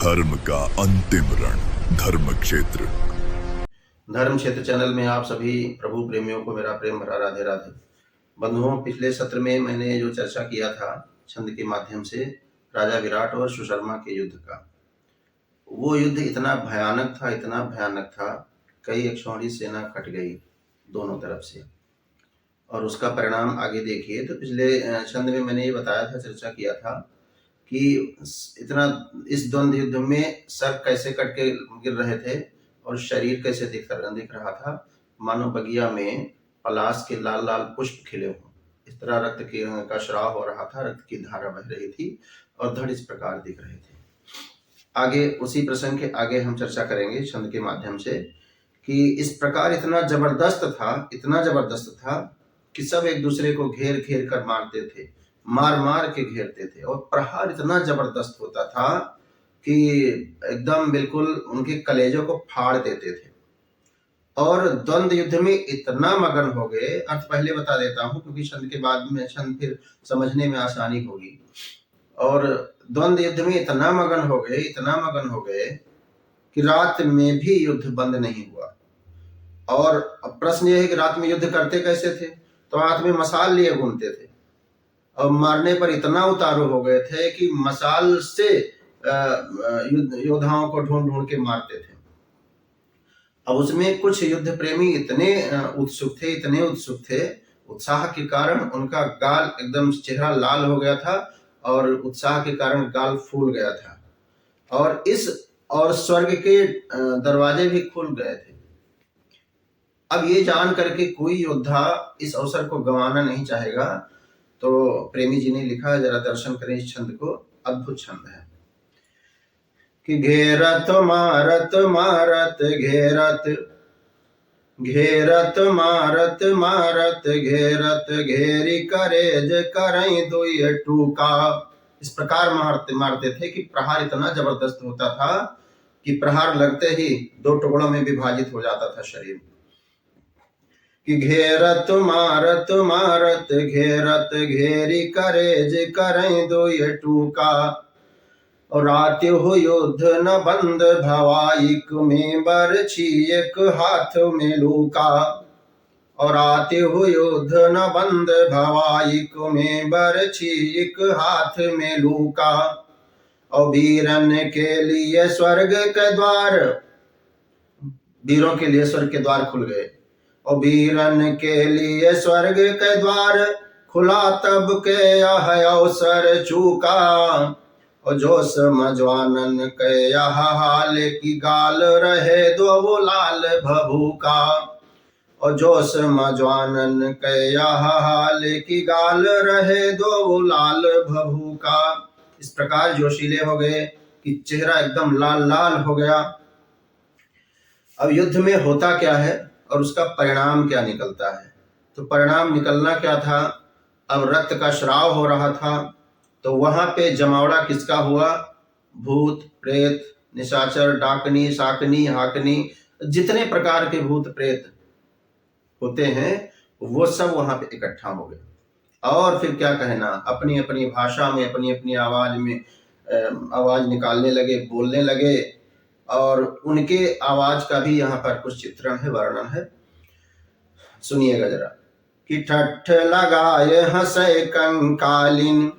धर्म का अंतिम रण धर्म क्षेत्र। धर्म क्षेत्र चैनल में आप सभी प्रभु प्रेमियों को मेरा प्रेम भरा राधे राधे। बंधुओं, पिछले सत्र में मैंने जो चर्चा किया था छंद के माध्यम से राजा विराट और सुशर्मा के युद्ध का, वो युद्ध इतना भयानक था, कई अक्षौहिणी सेना कट गई दोनों तरफ से। और उसका परिणाम आगे देखिए। तो पिछले छंद में मैंने ये बताया था, चर्चा किया था कि इतना इस द्वंद्व युद्ध में सर कैसे कट के गिर रहे थे और शरीर कैसे दिख रहा था, मानो बगिया में पलाश के लाल लाल पुष्प खिले हों। इस तरह रक्त का श्राव हो रहा था, रक्त की धारा बह रही थी और धड़ इस प्रकार दिख रहे थे। आगे उसी प्रसंग के आगे हम चर्चा करेंगे छंद के माध्यम से कि इस प्रकार इतना जबरदस्त था कि सब एक दूसरे को घेर कर मारते थे, मार के घेरते थे और प्रहार इतना जबरदस्त होता था कि एकदम बिल्कुल उनके कलेजों को फाड़ देते थे। और द्वंद्व युद्ध में इतना मगन हो गए, अर्थ पहले बता देता हूं क्योंकि छंद के बाद में छंद फिर समझने में आसानी होगी। और द्वंद्व युद्ध में इतना मगन हो गए कि रात में भी युद्ध बंद नहीं हुआ। और प्रश्न यह है कि रात में युद्ध करते कैसे थे? तो हाथ में मसाल लिए घूमते थे और मारने पर इतना उतारू हो गए थे कि मसाल से योद्धाओं को ढूंढ के मारते थे। अब उसमें कुछ युद्ध प्रेमी इतने उत्सुक थे, उत्साह के कारण उनका गाल एकदम चेहरा लाल हो गया था और उत्साह के कारण गाल फूल गया था और स्वर्ग के दरवाजे भी खुल गए थे। अब ये जान करके कोई योद्धा इस अवसर को गंवाना नहीं चाहेगा। तो प्रेमी जी ने लिखा, जरा दर्शन करें इस छंद को, अद्भुत छंद है कि घेरत मारत घेरी करेज करई दुई टूका। इस प्रकार मारते थे कि प्रहार इतना जबरदस्त होता था कि प्रहार लगते ही दो टुकड़ों में विभाजित हो जाता था शरीर। कि घेरत मारत घेरी करेज करई दुई टूका। और रात हो युद्ध न बंद भवाइक में बरछी एक हाथ में लूका। और रात हो युद्ध न बंद भवाइक में बरछी एक हाथ में लूका। और वीरन के लिए स्वर्ग के द्वार, वीरों के लिए स्वर्ग के द्वार खुल गए। और वीरन के लिए स्वर्ग के द्वार खुला, तब के यह अवसर चूका। और जोश मजवानन के यह हाल की गाल रहे दो लाल भभूका। और जोश मजवानन के यह हाल की गाल रहे दो लाल भभूका। इस प्रकार जोशीले हो गए कि चेहरा एकदम लाल हो गया। अब युद्ध में होता क्या है और उसका परिणाम क्या निकलता है? तो परिणाम निकलना क्या था? अब रक्त का श्राव हो रहा था, तो वहां पे जमावड़ा किसका हुआ? भूत प्रेत निशाचर डाकनी शाकनी हाकनी, जितने प्रकार के भूत प्रेत होते हैं वो सब वहां पे इकट्ठा हो गए। और फिर क्या कहना, अपनी अपनी भाषा में अपनी अपनी आवाज में आवाज निकालने लगे, बोलने लगे। और उनके आवाज का भी यहाँ पर कुछ चित्रण है, वर्णन है, सुनिएगा जरा। कि ठठ लगाए हंसे कंकालिन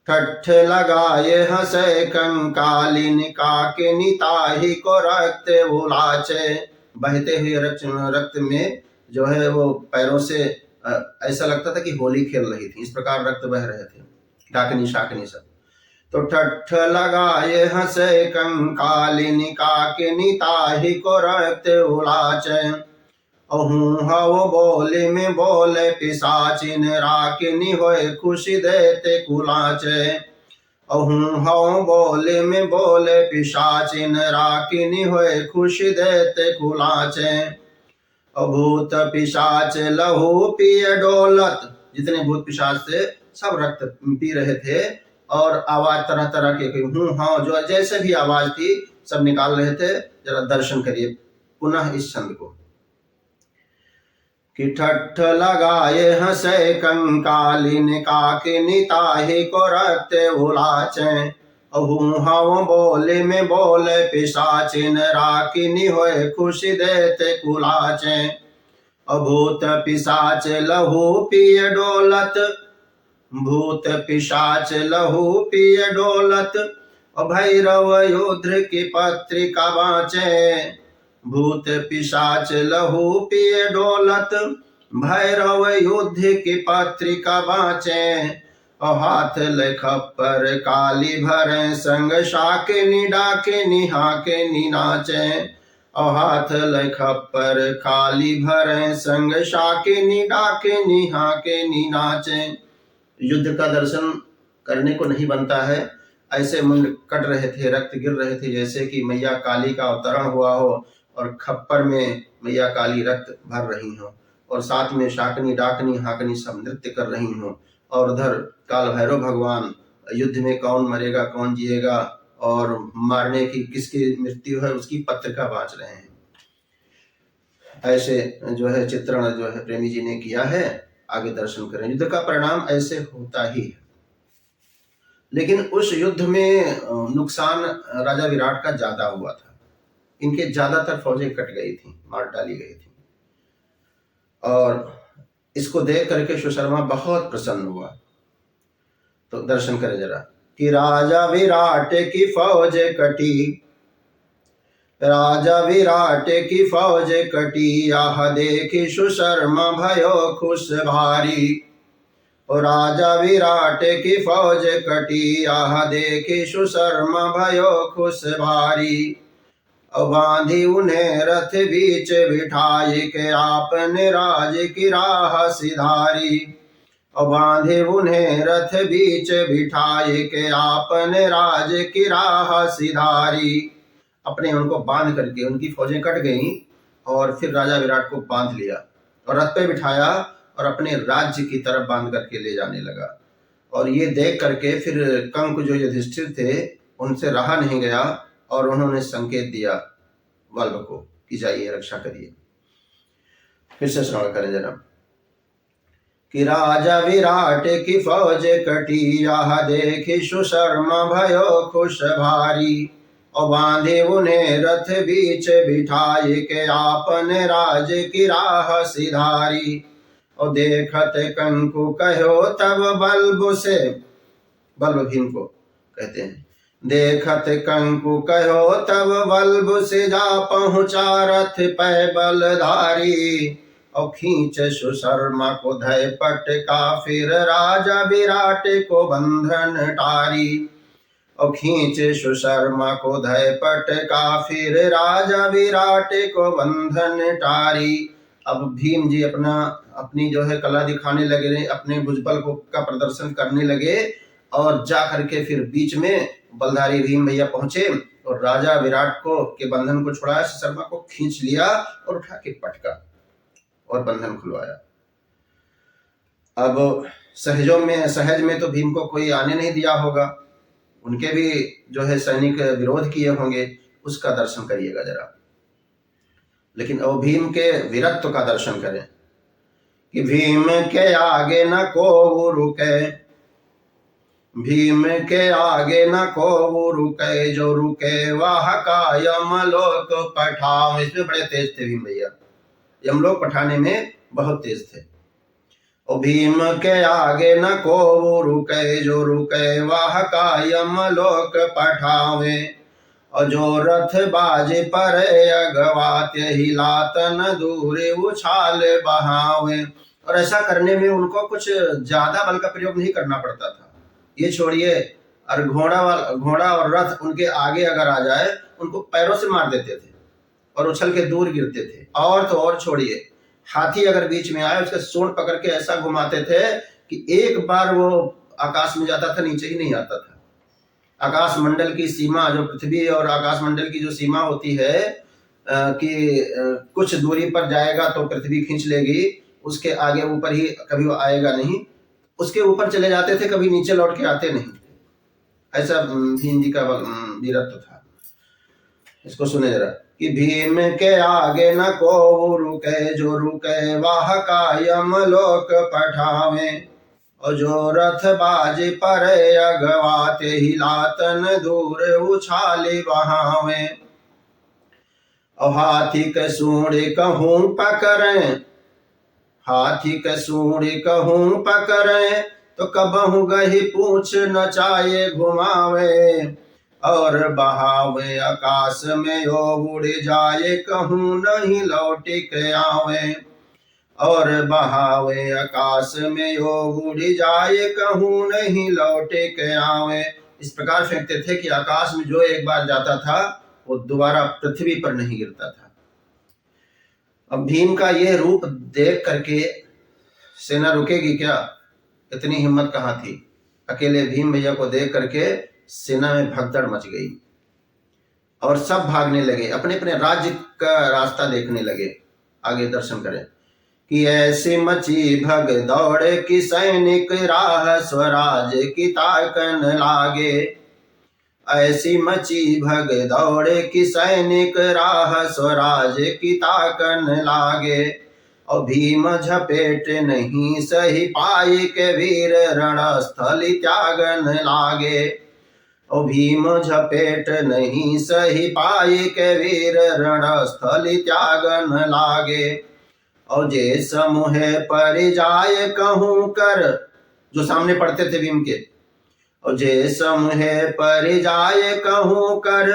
ठठ लगाए हंसे कंकालिन काके निताही को रक्त उलाचे। बहते हुए रक्त में जो है वो पैरों से ऐसा लगता था कि होली खेल रही थी, इस प्रकार रक्त बह रहे थे डाकनी शाकनी सब। तो ठठ लगाए हंसे कंकालिन काके निताही को रक्त उलाचे। हूँ बोले में बोले पिशाचिन राकिनी होए खुशी देते कुलाचे। हूँ बोले में बोले पिशाचिन राकिनी होए खुशी देते कुलाचे। भूत पिशाच लहू पिए डोलत, जितने भूत पिशाच थे सब रक्त पी रहे थे और आवाज तरह तरह के हूँ हाँ जो जैसे भी आवाज थी सब निकाल रहे थे। जरा दर्शन करिए पुनः इस छंद को कि ठट्ठ लगाए हंसे कंकालिन काकिनी ताहि को रत्ते उलाचे। अहू हव बोले में बोले पिशाचिन राकिनी होए खुशी देते कुलाचे। अभूत पिशाच लहू पिय डोलत, भूत पिशाच लहू पिय डोलत, भैरव युद्ध की पत्रिका बाँचे। भूत पिशाच लहू पिय डोलत, भैरव युद्ध की पत्रिका बाँचे। हाथ लखपर काली भरे संग शाकिनी डाकिनी हाकिनी नाचे। हाथ लखपर काली भरे संग शाकिनी डाकिनी हाकिनी नाचे। युद्ध का दर्शन करने को नहीं बनता है, ऐसे मुंड कट रहे थे, रक्त गिर रहे थे जैसे कि मैया काली का अवतरण हुआ हो और खप्पर में मैया काली रक्त भर रही हो और साथ में शाकनी डाकनी हाकनी सब नृत्य कर रही हो। और उधर काल भैरव भगवान युद्ध में कौन मरेगा कौन जिएगा और मारने की किसकी मृत्यु है उसकी पत्रिका बाँच रहे हैं। ऐसे जो है चित्रण जो है प्रेमी जी ने किया है। आगे दर्शन करें। युद्ध का परिणाम ऐसे होता ही है, लेकिन उस युद्ध में नुकसान राजा विराट का ज्यादा हुआ था। इनके ज्यादातर फौजें कट गई थी, मार डाली गई थी। और इसको देख करके सुशर्मा बहुत प्रसन्न हुआ। तो दर्शन करें जरा कि राजा विराट की फौज कटी, राजा विराट की फौज कटी, यह देखी सुशर्मा भयो खुश भारी। और राजा विराट की फौज कटी, यह देखी सुशर्मा भयो खुश भारी। बांधी उन्हें रथ बीच बिठाई के आपने राज की राह सिधारी। बांधे उन्हें रथ बीच बिठाई के आपने राज की राह सिधारी। अपने उनको बांध करके, उनकी फौजें कट गईं और फिर राजा विराट को बांध लिया और रथ पे बिठाया और अपने राज्य की तरफ बांध करके ले जाने लगा। और ये देख करके फिर कंक जो युधिष्ठिर थे उनसे रहा नहीं गया और उन्होंने संकेत दिया वल्भ को कि जाइए रक्षा करिए। फिर से श्रवण करें जरा कि राजा विराट की फौज कटी, यह देखी सुशर्मा भयो खुश भारी। और बांधे उन्हें रथ बीच बिठाए के आपने राज की राह सिधारी। और देखत कंकु कहो तब बल्ब से, बल्ब भीम को कहते हैं, देखत कंकु कहो तब बल्ब से जा पहुंचा रथ पै बलधारी। और खींच सुशर्मा को धय पटका फिर राजा विराट को बंधन टारी। और खींच सुशर्मा को धय पटका फिर राजा विराट को बंधन टारी। अब भीम जी अपनी जो है कला दिखाने लगे, अपने भुजबल को का प्रदर्शन करने लगे और जा करके फिर बीच में बलधारी भीम भैया पहुंचे और राजा विराट को के बंधन को छुड़ाया, सुशर्मा को खींच लिया और उठा के पटका और बंधन खुलवाया। अब सहज में तो भीम को कोई आने नहीं दिया होगा, उनके भी जो है सैनिक विरोध किए होंगे, उसका दर्शन करिएगा जरा। लेकिन अब भीम के वीरत्व का दर्शन करें कि भीम के आगे न को रुके, भीम के आगे न को रुके, जो रुके वह का यमलोक पठाओ। इसमें बड़े तेज थे भीम भैया, यमलोक पठाने में बहुत तेज थे। और भीम के आगे न को रुके, जो रुके वह का यमलोक पठावे। और जो रथ बाज पर अगवात हिलात न दूर उछाल बहावे। और ऐसा करने में उनको कुछ ज्यादा बल का प्रयोग नहीं करना पड़ता था। ये छोड़िए, और घोड़ा और रथ उनके आगे अगर आ जाए उनको पैरों से मार देते थे और उछल के दूर गिरते थे। और तो और छोड़िए, हाथी अगर बीच में आए उसके सूंड पकड़ के ऐसा घुमाते थे कि एक बार वो आकाश में जाता था, नीचे ही नहीं आता था। आकाश मंडल की सीमा, जो पृथ्वी और आकाश मंडल की जो सीमा होती है कि कुछ दूरी पर जाएगा तो पृथ्वी खींच लेगी, उसके आगे ऊपर ही कभी वो आएगा नहीं। उसके ऊपर चले जाते थे, कभी नीचे लौट के आते नहीं। ऐसा भीम जी का वीरत्व था। इसको सुने जरा कि भीम के आगे न को रुके, जो रुके वाह का यमलोक पठावे। और जो रथ बाज पर अगवाते ही लातन दूर उछाली बहावे। और हाथी के सूंड कहूँ पकड़े, हाथी के सूंड कहूँ पकड़े, तो कबहू गही पूछ नचाए घुमावे। और बहावे आकाश में यो उड़ जाए, कहूँ नहीं लौट के आवे। और बहावे आकाश में यो उड़ जाए, कहूँ नहीं लौट के आवे। इस प्रकार फेंकते थे कि आकाश में जो एक बार जाता था वो दोबारा पृथ्वी पर नहीं गिरता था। अब भीम का यह रूप देख करके सेना रुकेगी क्या? इतनी हिम्मत कहाँ थी। अकेले भीम भैया को देख करके सेना में भगदड़ मच गई और सब भागने लगे, अपने अपने राज्य का रास्ता देखने लगे। आगे दर्शन करें कि ऐसी मची भग दौड़े कि सैनिक राह स्वराज की ताकन लागे। ऐसी मची भग दौड़े कि सैनिक राह स्वराज की ताकन लागे। और भीम झपेट नहीं सही पाई के वीर रणस्थली त्यागन लागे। और भीम झपेट नहीं सही पाई के वीर रणस्थली त्यागन लागे। और जे समूह पर जाए कहूँ कर, जो सामने पढ़ते थे भीम के, और जे समूह पर जाए कहूँ कर,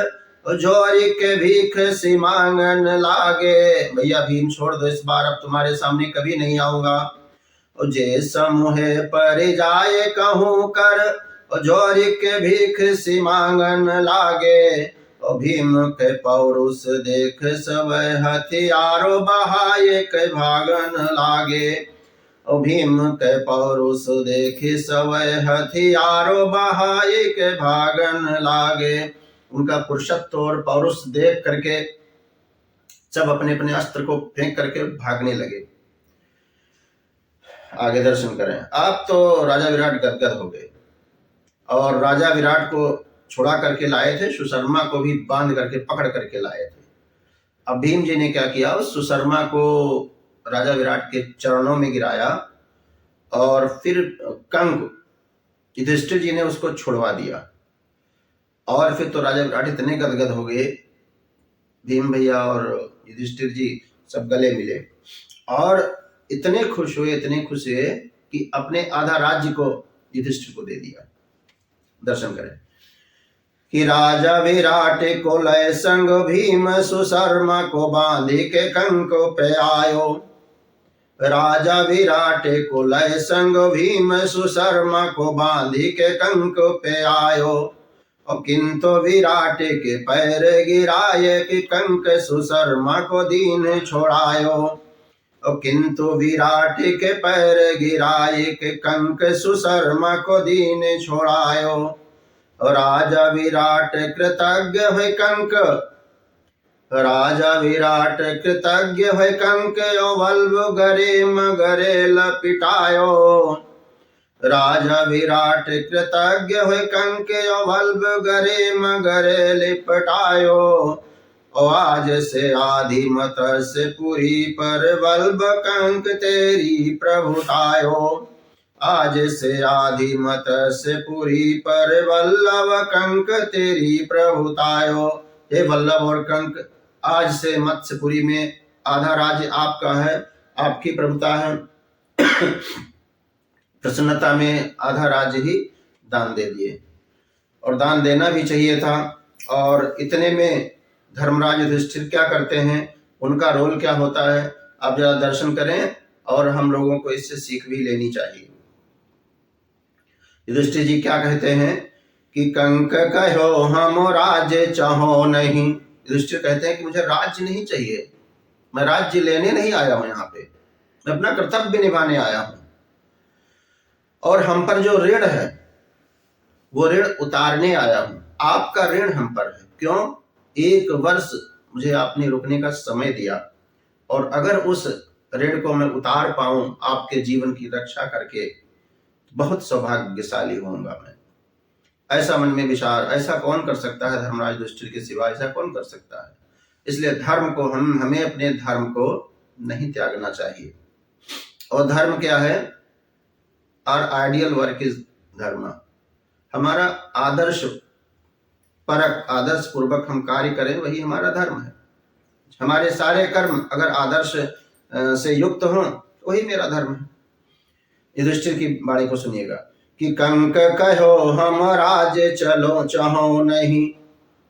जोरी के भीख सी मांगन लागे। भैया भीम छोड़ दो, इस बार अब तुम्हारे सामने कभी नहीं आऊंगा। और जे समूह पर जाए कहूँ कर, जोरी के भीख सी मांगन लागे। और भीम के पौरुष देख सब हथियारो बहाए के भागन लागे। और भीम के पौरुष देख सब हथियारो बहाए के भागन लागे। उनका पुरुषत्व और पौरुष देख करके सब अपने अपने अस्त्र को फेंक करके भागने लगे। आगे दर्शन करें। अब तो राजा विराट गदगद हो गए और राजा विराट को छुड़ा करके लाए थे, सुशर्मा को भी बांध करके पकड़ करके लाए थे। अब भीम जी ने क्या किया, उस सुशर्मा को राजा विराट के चरणों में गिराया और फिर कंक युधिष्ठिर जी ने उसको छुड़वा दिया। और फिर तो राजा विराट इतने गदगद हो गए, भीम भैया और युधिष्ठिर जी सब गले मिले और इतने खुश हुए कि अपने आधा राज्य को युधिष्ठिर को दे दिया। दर्शन करें कि राजा विराट को लय संग भीम सुशर्मा को बांधे के कंक पे आयो। राजा विराट को लय संग भीम सुशर्मा को बांधे के कंक पे आयो। और किंतु विराट के पैर गिराए कि कंक सुशर्मा को दीन छोड़ायो। और किंतु विराट के पैर गिराए कि कंक सुशर्मा को दीन छोड़ायो। और राजा विराट कृतज्ञ है कंक, राजा विराट कृतज्ञ है कंक बल्ब गरे मगरे लपिटायो। राजा विराट कृतज्ञ है कंक बल्ब गरे मगरे लिपटायो। और आज से आदि मत्स्य पुरी पर बल्ब कंक तेरी प्रभुतायो। आज से आदि मत्स्य पुरी पर वल्लभ कंक तेरी प्रभुतायो। हे वल्लभ और कंक, आज से मत्स्यपुरी में आधा राज्य आपका है, आपकी प्रभुता है। प्रसन्नता में आधा राज्य ही दान दे दिए और दान देना भी चाहिए था। और इतने में धर्मराज युधिष्ठिर क्या करते हैं, उनका रोल क्या होता है, आप जरा दर्शन करें और हम लोगों को इससे सीख भी लेनी चाहिए। युधिष्ठिर जी क्या कहते हैं कि कंक कहो हम राज्य चाहो नहीं। युधिष्ठिर कहते हैं कि मुझे राज्य नहीं चाहिए, मैं राज्य लेने नहीं आया हूं, यहाँ पे मैं अपना कर्तव्य निभाने आया हूं। और हम पर जो ऋण है वो ऋण उतारने आया हूं। आपका ऋण हम पर है। क्यों? 1 वर्ष मुझे आपने रुकने का समय दिया और अगर उस ऋण को मैं उतार पाऊं आपके जीवन की रक्षा करके, बहुत सौभाग्यशाली होऊंगा मैं। ऐसा मन में विचार, ऐसा कौन कर सकता है धर्मराज युधिष्ठिर के सिवा, ऐसा कौन कर सकता है। इसलिए धर्म को हमें अपने धर्म को नहीं त्यागना चाहिए। और धर्म क्या है? आर आइडियल वर्क इज धर्म। हमारा आदर्श परक, आदर्श पूर्वक हम कार्य करें, वही हमारा धर्म है। हमारे सारे कर्म अगर आदर्श से युक्त हों, वही मेरा धर्म है। युधिष्ठिर की वाणी को सुनिएगा कि कंक कहो हम राज्य चलो चाहो नहीं,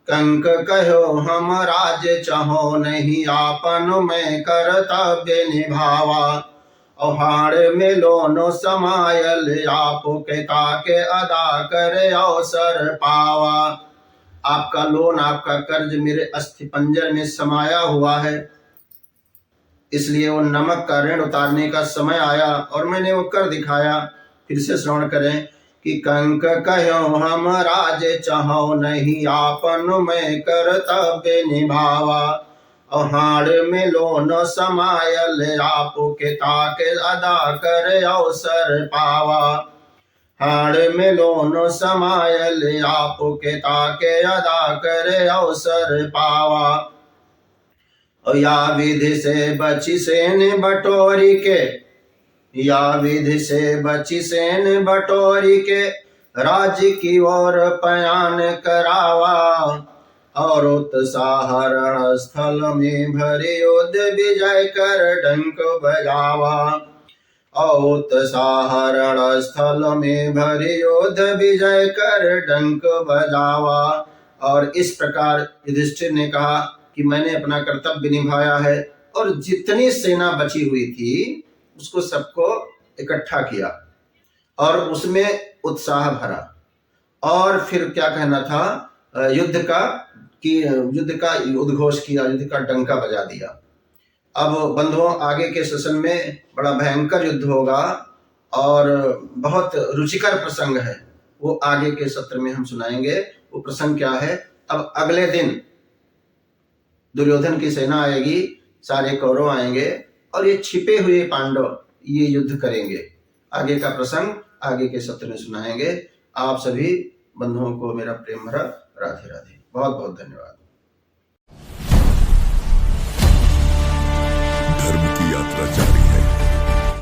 कंक कहो हम राज्य चाहो नहीं, आपन में कर्तव्य निभावा, और हाड़ में लोनो समायल आपो के ताके अदा करे अवसर पावा। आपका लोन, आपका कर्ज मेरे अस्थि पंजर में समाया हुआ है, इसलिए वो नमक का ऋण उतारने का समय आया और मैंने वो कर दिखाया। फिर से श्रवण करें कि कंक कहो हम राज्य चाहो नहीं, आपन में कर्तव्य निभावा, और हाड़ में लोन समायल आपो के ताके अदा करे अवसर पावा, हाड़ में लोन समायल आपो के ताके अदा करे अवसर पावा। और या विधि से बची सेन बटोरी के, या विधि से बची सेन बटोरी के, राज्य की ओर पयान करावा, और उत्साह रण स्थल में भरे युद्ध विजय कर डंक बजावा, और उत्साह रण स्थल में भरे युद्ध विजय कर डंक बजावा। और इस प्रकार युधिष्ठिर ने कहा कि मैंने अपना कर्तव्य निभाया है, और जितनी सेना बची हुई थी उसको सबको इकट्ठा किया और उसमें उत्साह भरा, और फिर क्या कहना था, युद्ध का उद्घोष किया, युद्ध का डंका बजा दिया। अब बंधुओं, आगे के सेशन में बड़ा भयंकर युद्ध होगा और बहुत रुचिकर प्रसंग है, वो आगे के सत्र में हम सुनाएंगे। वो प्रसंग क्या है? अब अगले दिन दुर्योधन की सेना आएगी, सारे कौरव आएंगे और ये छिपे हुए पांडव ये युद्ध करेंगे। आगे का प्रसंग आगे के सत्र में सुनाएंगे। आप सभी बंधुओं को मेरा प्रेम भरा राधे राधे। बहुत बहुत धन्यवाद।